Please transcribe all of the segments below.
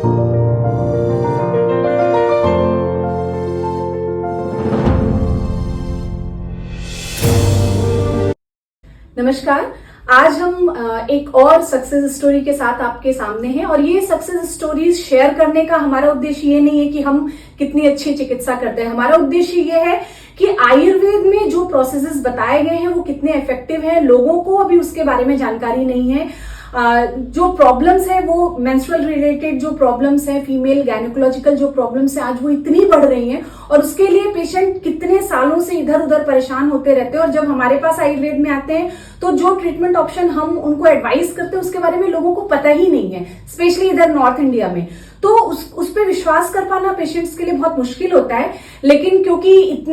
नमस्कार। आज हम एक और सक्सेस स्टोरी के साथ आपके सामने हैं और ये सक्सेस स्टोरीज शेयर करने का हमारा उद्देश्य ये नहीं है कि हम कितनी अच्छी चिकित्सा करते हैं। हमारा उद्देश्य ये है कि आयुर्वेद में जो प्रोसेसेस बताए गए हैं वो कितने इफेक्टिव हैं। लोगों को अभी उसके बारे में जानकारी नहीं है। जो प्रॉब्लम्स है वो मेंस्ट्रुअल रिलेटेड जो प्रॉब्लम्स है, फीमेल गायनेकोलॉजिकल जो प्रॉब्लम्स है, आज वो इतनी बढ़ रही हैं और उसके लिए पेशेंट कितने सालों से इधर उधर परेशान होते रहते हैं। और जब हमारे पास आयुर्वेद में आते हैं तो जो ट्रीटमेंट ऑप्शन हम उनको एडवाइस करते हैं उसके बारे में लोगों को पता ही नहीं है, स्पेशली इधर नॉर्थ इंडिया में। तो उस पर विश्वास कर पाना पेशेंट्स के लिए बहुत मुश्किल होता है। लेकिन क्योंकि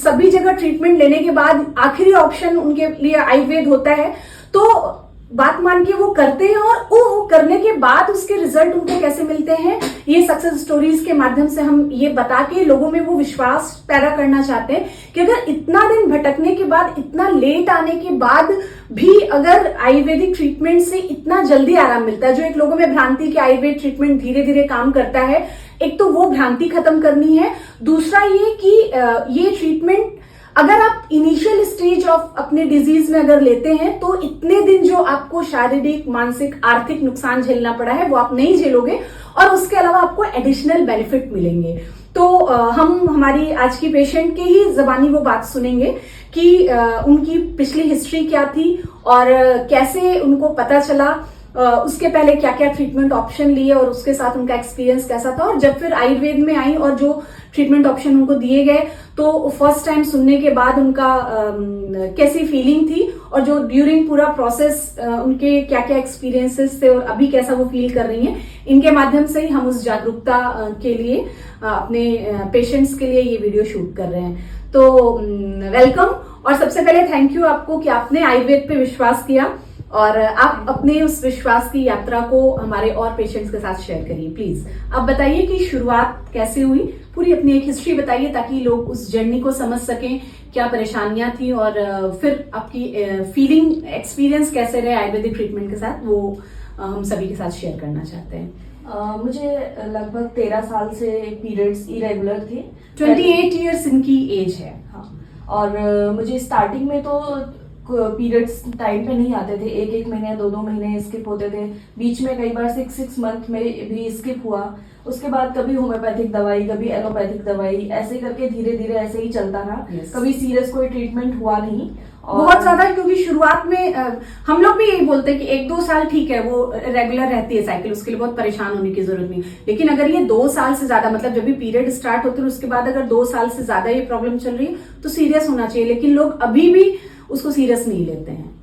सभी जगह ट्रीटमेंट लेने के बाद आखिरी ऑप्शन उनके लिए आयुर्वेद होता है, तो बात मान के वो करते हैं और वो करने के बाद उसके रिजल्ट उनको कैसे मिलते हैं, ये सक्सेस स्टोरीज के माध्यम से हम ये बता के लोगों में वो विश्वास पैदा करना चाहते हैं कि अगर इतना दिन भटकने के बाद, इतना लेट आने के बाद भी अगर आयुर्वेदिक ट्रीटमेंट से इतना जल्दी आराम मिलता है, जो एक लोगों में भ्रांति की आयुर्वेद ट्रीटमेंट धीरे धीरे काम करता है, एक तो वो भ्रांति खत्म करनी है। दूसरा ये कि ये ट्रीटमेंट अगर आप इनिशियल स्टेज ऑफ अपने डिजीज में अगर लेते हैं तो इतने दिन जो आपको शारीरिक, मानसिक, आर्थिक नुकसान झेलना पड़ा है वो आप नहीं झेलोगे और उसके अलावा आपको एडिशनल बेनिफिट मिलेंगे। तो हम हमारी आज की पेशेंट के ही जबानी वो बात सुनेंगे कि उनकी पिछली हिस्ट्री क्या थी और कैसे उनको पता चला, उसके पहले क्या क्या ट्रीटमेंट ऑप्शन लिए और उसके साथ उनका एक्सपीरियंस कैसा था, और जब फिर आयुर्वेद में आई और जो ट्रीटमेंट ऑप्शन उनको दिए गए तो फर्स्ट टाइम सुनने के बाद उनका कैसी फीलिंग थी और जो ड्यूरिंग पूरा प्रोसेस उनके क्या क्या एक्सपीरियंसेस थे और अभी कैसा वो फील कर रही हैं, इनके माध्यम से ही हम उस जागरूकता के लिए अपने पेशेंट्स के लिए ये वीडियो शूट कर रहे हैं। तो वेलकम, और सबसे पहले थैंक यू आपको कि आपने आयुर्वेद पे विश्वास किया और आप अपने उस विश्वास की यात्रा को हमारे और पेशेंट्स के साथ शेयर करिए। प्लीज आप बताइए कि शुरुआत कैसे हुई, पूरी अपनी एक हिस्ट्री बताइए ताकि लोग उस जर्नी को समझ सकें, क्या परेशानियां थी और फिर आपकी फीलिंग, एक्सपीरियंस कैसे रहे आयुर्वेदिक ट्रीटमेंट के साथ, वो हम सभी के साथ शेयर करना चाहते हैं। मुझे लगभग 13 साल से पीरियड्स इरेगुलर थे। 28 ईयर्स इनकी एज है। हाँ, और मुझे स्टार्टिंग में तो पीरियड्स टाइम पे नहीं आते थे, एक महीने 2 महीने स्किप होते थे, बीच में कई बार 6 मंथ में भी स्किप हुआ। उसके बाद कभी होम्योपैथिक दवाई, कभी एलोपैथिक दवाई, ऐसे करके धीरे धीरे ऐसे ही चलता रहा। कभी सीरियस कोई ट्रीटमेंट हुआ नहीं। और बहुत ज्यादा, क्योंकि शुरुआत में हम लोग भी यही बोलते हैं कि 1-2 साल ठीक है, वो रेगुलर रहती है साइकिल, उसके लिए बहुत परेशान होने की जरूरत नहीं। लेकिन अगर ये 2 साल से ज्यादा, मतलब जब भी पीरियड स्टार्ट होते हैं उसके बाद अगर 2 साल से ज्यादा ये प्रॉब्लम चल रही है तो सीरियस होना चाहिए। लेकिन लोग अभी भी उसको सीरियस नहीं लेते हैं।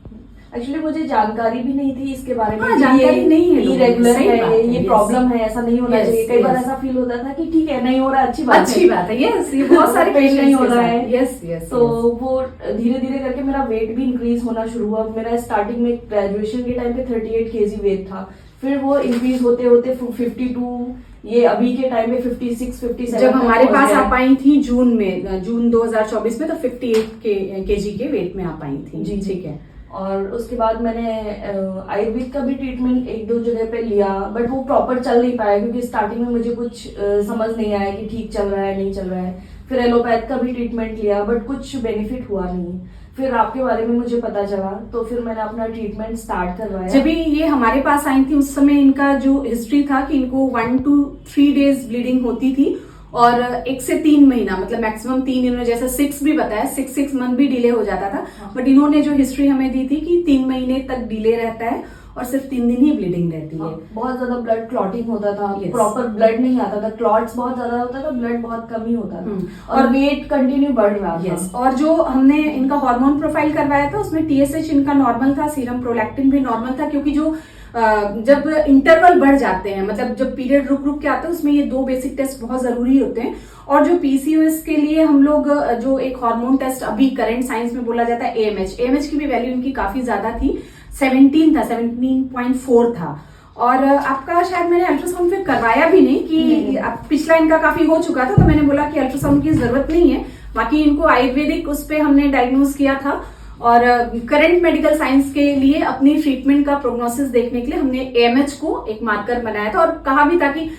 एक्चुअली मुझे जानकारी भी नहीं थी इसके बारे में। जानकारी नहीं है, इरेगुलर है, ये प्रॉब्लम है, ऐसा नहीं होना चाहिए। कई बार ऐसा फील होता था कि ठीक है, नहीं हो रहा, अच्छी बात है। यस, ये बहुत सारे पेशेंट नहीं हो रहा है। यस। तो वो धीरे धीरे करके मेरा वेट भी इंक्रीज होना शुरू हुआ। मेरा स्टार्टिंग में ग्रेजुएशन के टाइम पे 38 kg वेट था, फिर वो इंक्रीज होते होते 52, ये अभी के टाइम में 56, 57। जब हमारे पास आप आई थी जून 2024 में, तो 58 kg के वेट में आप आई थी। जी, ठीक है। और उसके बाद मैंने आयुर्वेद का भी ट्रीटमेंट 1-2 जगह पे लिया, बट वो प्रॉपर चल नहीं पाया क्योंकि स्टार्टिंग में मुझे कुछ समझ नहीं आया कि ठीक चल रहा है नहीं चल रहा है। फिर एलोपैथ का भी ट्रीटमेंट लिया, बट कुछ बेनिफिट हुआ नहीं। फिर आपके बारे में मुझे पता चला तो फिर मैंने अपना ट्रीटमेंट स्टार्ट करवाया। जब ये हमारे पास आई थी उस समय इनका जो हिस्ट्री था कि इनको 1 to 3 days ब्लीडिंग होती थी और 1 से 3 महीना, मतलब मैक्सिमम 3, इन्होंने जैसा 6 भी बताया, 6 मंथ भी डिले हो जाता था। बट इन्होंने जो हिस्ट्री हमें दी थी कि 3 महीने तक डिले रहता है और सिर्फ 3 दिन ही ब्लीडिंग रहती है। बहुत ज्यादा ब्लड क्लॉटिंग होता था, प्रॉपर ब्लड नहीं आता था, क्लॉट्स बहुत ज्यादा होता था, ब्लड बहुत कम ही होता था और वेट कंटिन्यू बढ़ रहा था। और जो हमने इनका हार्मोन प्रोफाइल करवाया था उसमें TSH इनका नॉर्मल था, सीरम प्रोलैक्टिन भी नॉर्मल था, क्योंकि जो जब इंटरवल बढ़ जाते हैं, मतलब जब पीरियड रुक रुक के आते हैं, उसमें ये 2 बेसिक टेस्ट बहुत जरूरी होते हैं। और जो PCOS के लिए हम लोग जो एक हार्मोन टेस्ट अभी करंट साइंस में बोला जाता है AMH की भी वैल्यू इनकी काफी ज्यादा थी, 17 था, 17.4 था। और आपका शायद मैंने अल्ट्रासाउंड फिर करवाया भी नहीं कि पिछला इनका काफी हो चुका था, तो मैंने बोला कि अल्ट्रासाउंड की जरूरत नहीं है। बाकी इनको आयुर्वेदिक उस पे हमने डायग्नोज किया था और करंट मेडिकल साइंस के लिए अपनी ट्रीटमेंट का प्रोग्नोसिस देखने के लिए हमने AMH को एक मार्कर बनाया था और कहा भी था कि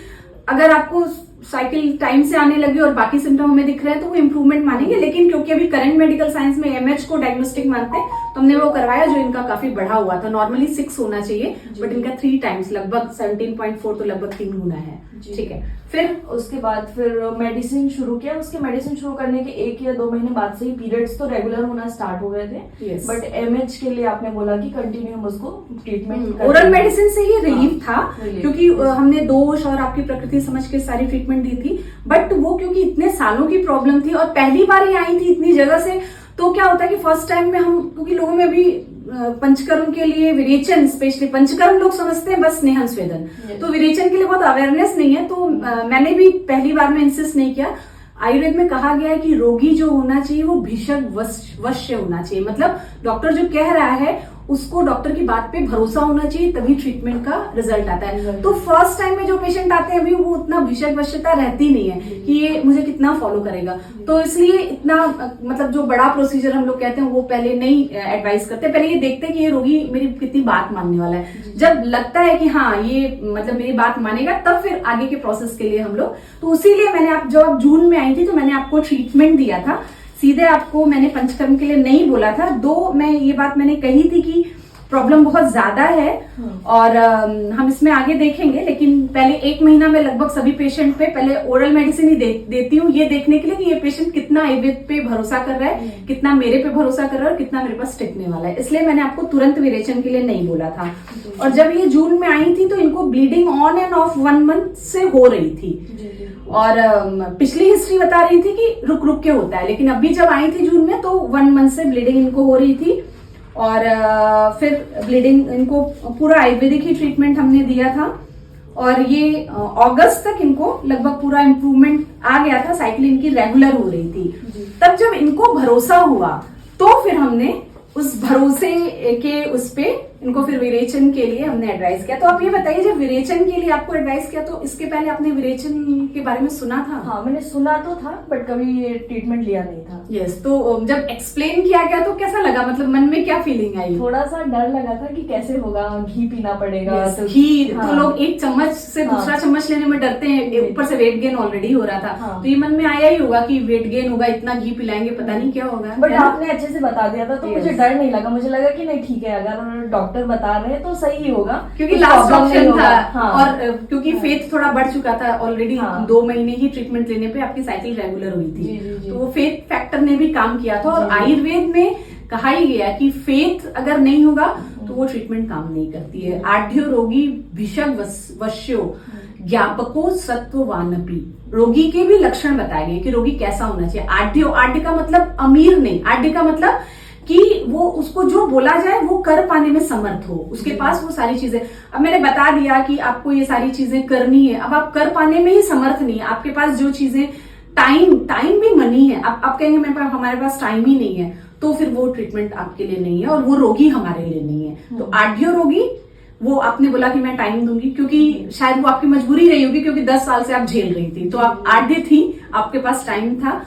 अगर आपको साइकिल टाइम से आने लगी और बाकी सिम्टम हमें दिख रहे हैं तो वो इम्प्रूवमेंट मानेंगे, लेकिन क्योंकि अभी करंट मेडिकल साइंस में AMH को डायग्नोस्टिक मानते हैं तो हमने वो करवाया जो इनका काफी बढ़ा हुआ था। नॉर्मली 6 होना चाहिए बट इनका 3 टाइम्स लगभग 17.4 तो लगभग 3 गुना है। ठीक है, फिर उसके बाद फिर मेडिसिन शुरू किया। उसके मेडिसिन शुरू करने के 1 या 2 महीने बाद से ही पीरियड्स तो रेगुलर होना स्टार्ट हो गए थे। Yes. बट MH के लिए आपने बोला कि कंटिन्यू हम उसको ट्रीटमेंट ओरल मेडिसिन से ही रिलीफ था relief। क्योंकि हमने दोष और आपकी प्रकृति समझ के सारी ट्रीटमेंट दी थी, बट वो क्योंकि इतने सालों की प्रॉब्लम थी और पहली बार ही आई थी इतनी जगह से, तो क्या होता है कि फर्स्ट टाइम में हम, क्योंकि लोगों में भी पंचकर्म के लिए विरेचन, स्पेशली पंचकर्म लोग समझते हैं बस स्नेहन स्वेदन, तो विरेचन के लिए बहुत अवेयरनेस नहीं है, तो मैंने भी पहली बार में इंसिस्ट नहीं किया। आयुर्वेद में कहा गया है कि रोगी जो होना चाहिए वो भिषक वश्य होना चाहिए, मतलब डॉक्टर जो कह रहा है उसको डॉक्टर की बात पे भरोसा होना चाहिए, तभी ट्रीटमेंट का रिजल्ट आता है। तो फर्स्ट टाइम में जो पेशेंट आते हैं अभी वो उतना भिषक वश्यता रहती नहीं है कि ये मुझे कितना फॉलो करेगा, तो इसलिए इतना मतलब जो बड़ा प्रोसीजर हम लोग कहते हैं वो पहले नहीं एडवाइस करते, पहले ये देखते हैं कि ये रोगी मेरी कितनी बात मानने वाला है। जब लगता है कि हाँ ये मतलब मेरी बात मानेगा तब फिर आगे के प्रोसेस के लिए हम लोग, तो उसीलिए मैंने जब आप जून में आई थी तो मैंने आपको ट्रीटमेंट दिया था, सीधे आपको मैंने पंचकर्म के लिए नहीं बोला था। मैं ये बात मैंने कही थी कि प्रॉब्लम बहुत ज्यादा है और हम इसमें आगे देखेंगे, लेकिन पहले 1 महीना में लगभग सभी पेशेंट पे पहले ओरल मेडिसिन ही देती हूँ, ये देखने के लिए कि ये पेशेंट कितना आयुर्वेद पे भरोसा कर रहा है, कितना मेरे पे भरोसा कर रहा है और कितना मेरे पास टिकने वाला है, इसलिए मैंने आपको तुरंत विरेचन के लिए नहीं बोला था। और जब ये जून में आई थी तो इनको bleeding on end of 1 month से हो रही थी और पिछली हिस्ट्री बता रही थी कि रुक रुक के होता है, लेकिन अभी जब आई थी जून में तो 1 मंथ से ब्लीडिंग इनको हो रही थी और फिर ब्लीडिंग इनको पूरा आयुर्वेदिक ही ट्रीटमेंट हमने दिया था और ये अगस्त तक इनको लगभग पूरा इम्प्रूवमेंट आ गया था, साइकिल इनकी रेगुलर हो रही थी। तब जब इनको भरोसा हुआ तो फिर हमने उस भरोसे के उस पे इनको फिर विरेचन के लिए हमने एडवाइस किया। तो आप ये बताइए, जब विरेचन के लिए आपको एडवाइस किया तो इसके पहले आपने विरेचन के बारे में सुना था? हाँ, मैंने सुना तो था बट कभी ये ट्रीटमेंट लिया नहीं था। यस, तो जब एक्सप्लेन किया गया तो कैसा लगा, मतलब मन में क्या फीलिंग आई? थोड़ा सा डर लगा था कि कैसे होगा, घी पीना पड़ेगा। तो घी हाँ, तो लोग 1 चम्मच से दूसरा चम्मच लेने में डरते हैं, ऊपर से वेट गेन ऑलरेडी हो रहा था। तो ये मन में आया ही होगा कि वेट गेन होगा, इतना घी पिलाएंगे पता नहीं क्या होगा, बट आपने अच्छे से बता दिया था तो मुझे डर नहीं लगा। मुझे लगा कि नहीं ठीक है, अगर डॉक्टर बता रहे हैं तो सही ही होगा, क्योंकि लास्ट ऑप्शन था। हाँ, और क्योंकि फेथ थोड़ा बढ़ चुका था ऑलरेडी, 2 महीने ही ट्रीटमेंट लेने पे आपकी साइकिल रेगुलर हुई थी, तो वो फेथ फैक्टर ने भी काम किया था। और आयुर्वेद में कहा ही गया कि फेथ अगर नहीं होगा तो वो ट्रीटमेंट काम नहीं करती है। आढ़्यो रोगी भिषक वश्यो ज्ञापको सत्ववानपी, रोगी के भी लक्षण बताए गए कि रोगी कैसा होना चाहिए। आढ़्य का मतलब अमीर नहीं, आढ़्य का मतलब कि वो उसको जो बोला जाए वो कर पाने में समर्थ हो, उसके पास वो सारी चीजें। अब मैंने बता दिया कि आपको ये सारी चीजें करनी है, अब आप कर पाने में ही समर्थ नहीं है, आपके पास जो चीजें टाइम भी मनी है, आप कहेंगे मेरे पास हमारे पास टाइम ही नहीं है, तो फिर वो ट्रीटमेंट आपके लिए नहीं है और वो रोगी हमारे लिए नहीं है। तो आढ़्य रोगी, वो आपने बोला कि मैं टाइम दूंगी, क्योंकि शायद वो आपकी मजबूरी रही होगी, क्योंकि 10 साल से आप झेल रही थी, तो आप आढ़्य थी, आपके पास टाइम था।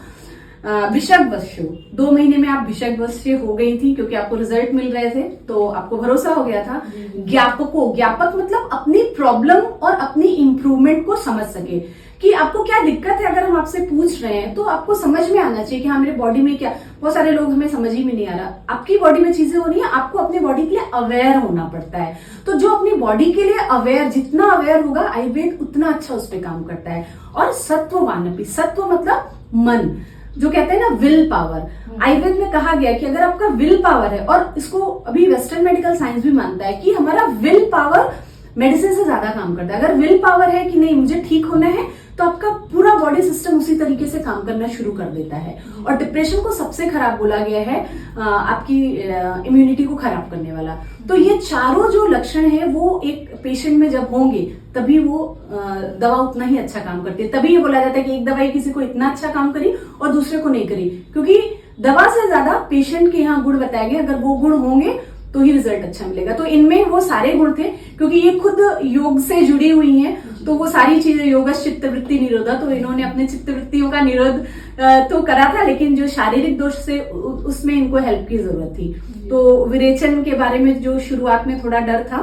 भिषक वश्य, 2 महीने में आप भिषक वश्य हो गई थी क्योंकि आपको रिजल्ट मिल रहे थे, तो आपको भरोसा हो गया था। ज्ञापक मतलब अपनी प्रॉब्लम और अपनी इंप्रूवमेंट को समझ सके कि आपको क्या दिक्कत है। अगर हम आपसे पूछ रहे हैं तो आपको समझ में आना चाहिए कि हाँ मेरे बॉडी में क्या, बहुत सारे लोग हमें समझ ही में नहीं आ रहा, आपकी बॉडी में चीजें हो रही है, आपको अपनी बॉडी के लिए अवेयर होना पड़ता है। तो जो अपनी बॉडी के लिए अवेयर, जितना अवेयर होगा आयुर्वेद उतना अच्छा उस पर काम करता है। और सत्ववानपी, सत्व मतलब मन, जो कहते हैं ना विल पावर, आयुर्वेद में कहा गया कि अगर आपका विल पावर है, और इसको अभी वेस्टर्न मेडिकल साइंस भी मानता है कि हमारा विल पावर मेडिसिन से ज्यादा काम करता है। अगर विल पावर है कि नहीं मुझे ठीक होना है, तो आपका पूरा बॉडी सिस्टम उसी तरीके से काम करना शुरू कर देता है। और डिप्रेशन को सबसे खराब बोला गया है आपकी इम्यूनिटी को खराब करने वाला। तो ये चारों जो लक्षण है वो एक पेशेंट में जब होंगे तभी वो दवा उतना ही अच्छा काम करती है। तभी ये बोला जाता है कि एक दवाई किसी को इतना अच्छा काम करी और दूसरे को नहीं करी, क्योंकि दवा से ज्यादा पेशेंट के यहाँ गुण बताए गए, अगर वो गुण होंगे तो ही रिजल्ट अच्छा मिलेगा। तो इनमें वो सारे गुण थे, क्योंकि ये खुद योग से जुड़ी हुई हैं, तो वो सारी चीजें योगा चित्तवृत्ति निरोधा, तो इन्होंने अपने चित्तवृत्तियों का निरोध तो करा था, लेकिन जो शारीरिक दोष से उसमें इनको हेल्प की जरूरत थी। तो विरेचन के बारे में जो शुरुआत में थोड़ा डर था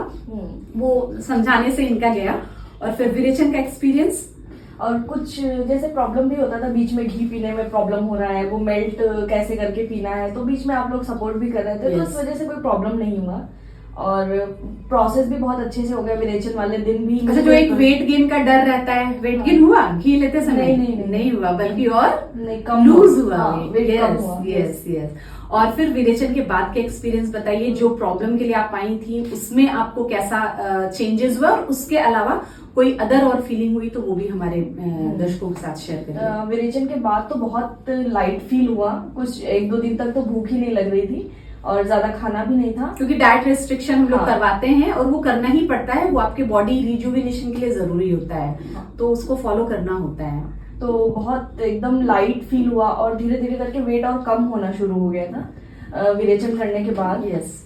वो समझाने से इनका गया, और फिर विरेचन का एक्सपीरियंस। और कुछ जैसे प्रॉब्लम भी होता था, बीच में घी पीने में प्रॉब्लम हो रहा है, वो मेल्ट कैसे करके पीना है, तो बीच में आप लोग सपोर्ट भी कर रहे थे, तो Yes. इस वजह से कोई प्रॉब्लम नहीं हुआ। और प्रोसेस भी बहुत अच्छे से हो गया, विरेचन वाले दिन भी। अच्छा, जो एक वेट गेन का डर रहता है, वेट गेन हुआ घी लेते समय? नहीं हुआ, बल्कि और नहीं, कम लूज हुआ। वेट कम हुआ। Yes yes. और फिर विरेचन के बाद के एक्सपीरियंस बताइए, जो प्रॉब्लम के लिए आप आई थी उसमें आपको कैसा चेंजेस हुआ, और उसके अलावा कोई अदर और फीलिंग हुई तो वो भी हमारे दर्शकों के साथ शेयर करिए। विरेचन के बाद तो बहुत लाइट फील हुआ, कुछ 1-2 दिन तक तो भूख ही नहीं लग रही थी और ज्यादा खाना भी नहीं था, क्योंकि डाइट रिस्ट्रिक्शन हम लोग हाँ। करवाते हैं और वो करना ही पड़ता है, वो आपके बॉडी रिजुविनेशन के लिए जरूरी होता है, तो उसको फॉलो करना होता है। तो बहुत एकदम लाइट फील हुआ और धीरे धीरे करके वेट और कम होना शुरू हो गया था विरेचन करने के बाद। यस।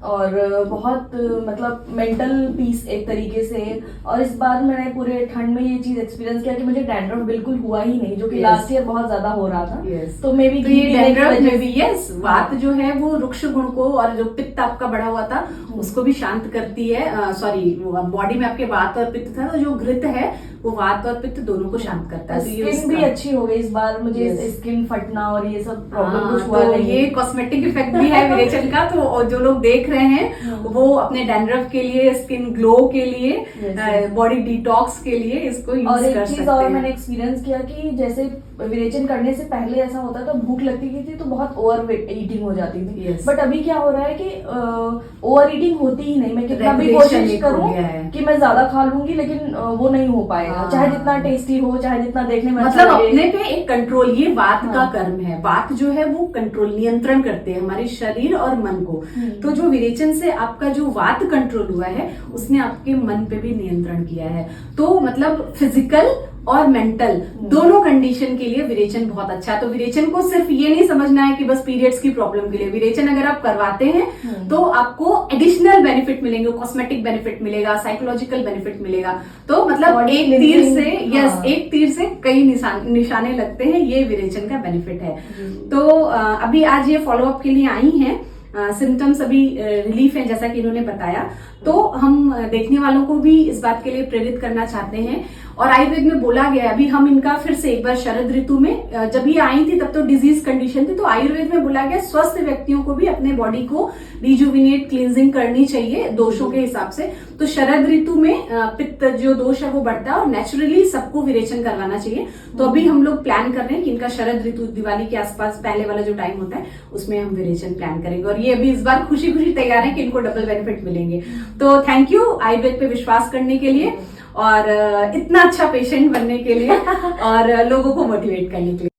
और बहुत मतलब मेंटल पीस एक तरीके से। और इस बार मैंने पूरे ठंड में ये चीज एक्सपीरियंस किया कि मुझे डैंड्रफ बिल्कुल हुआ ही नहीं, जो कि Yes. लास्ट ईयर बहुत ज्यादा हो रहा था। Yes. तो मे भी तो ये डैंड्रफ में भी यस, वात जो है वो रुक्ष गुण को, और जो पित्त आपका बढ़ा हुआ था उसको भी शांत करती है। सॉरी, बॉडी में आपके वात और पित्त था, तो जो घृत है वो वात और पित्त दोनों को शांत करता है। तो ये स्किन भी अच्छी हो गई इस बार, मुझे Yes. स्किन फटना और ये सब प्रॉब्लम कुछ तो हुआ नहीं। ये कॉस्मेटिक इफेक्ट भी है विरेचन का। तो और जो लोग देख रहे हैं वो अपने डैंड्रफ के लिए, स्किन ग्लो के लिए, Yes. बॉडी डिटॉक्स के लिए इसको यूज और कर एक सकते चीज और हैं। मैंने एक्सपीरियंस किया कि जैसे विरेचन करने से पहले ऐसा होता था, भूख लगती थी तो बहुत ओवर ईटिंग हो जाती थी। Yes. बट अभी क्या हो रहा है कि ओवर ईटिंग होती ही नहीं। मैं कितना भी Regulation कोशिश एक हो करूं गया है। कि मैं ज्यादा खा लूंगी, लेकिन वो नहीं हो पाएगा। हाँ। चाहे जितना टेस्टी हो, चाहे जितना देखने में अच्छा मतलब लगे। अपने पे एक कंट्रोल, ये वात का हाँ। कर्म है। वात जो है वो कंट्रोल, नियंत्रण करते हैं हमारे शरीर और मन को। तो जो विरेचन से आपका जो वात कंट्रोल हुआ है उसने आपके मन पे भी नियंत्रण किया है। तो मतलब फिजिकल और मेंटल दोनों कंडीशन के लिए विरेचन बहुत अच्छा है। तो विरेचन को सिर्फ ये नहीं समझना है कि बस पीरियड्स की प्रॉब्लम के लिए। विरेचन अगर आप करवाते हैं तो आपको एडिशनल बेनिफिट मिलेंगे, कॉस्मेटिक बेनिफिट मिलेगा, साइकोलॉजिकल बेनिफिट मिलेगा। तो मतलब Body एक तीर cleansing, से यस, हाँ। एक तीर से कई निशाने लगते हैं, ये विरेचन का बेनिफिट है। तो अभी आज ये फॉलोअप के लिए आई हैं, सिम्टम्स अभी रिलीफ है जैसा कि इन्होंने बताया। तो हम देखने वालों को भी इस बात के लिए प्रेरित करना चाहते हैं। और आयुर्वेद में बोला गया है, अभी हम इनका फिर से एक बार शरद ऋतु में, जब ये आई थी तब तो डिजीज कंडीशन थी, तो आयुर्वेद में बोला गया स्वस्थ व्यक्तियों को भी अपने बॉडी को रिजुविनेट, क्लींजिंग करनी चाहिए दोषों के हिसाब से। तो शरद ऋतु में पित्त जो दोष है वो बढ़ता है और नेचुरली सबको विरेचन करवाना चाहिए। तो अभी हम लोग प्लान कर रहे हैं कि इनका शरद ऋतु दिवाली के आसपास पहले वाला जो टाइम होता है उसमें हम विरेचन प्लान करेंगे। और ये अभी इस बार खुशी खुशी तैयार है कि इनको डबल बेनिफिट मिलेंगे। तो थैंक यू आयुर्वेद पे विश्वास करने के लिए और इतना अच्छा पेशेंट बनने के लिए और लोगों को मोटिवेट करने के लिए।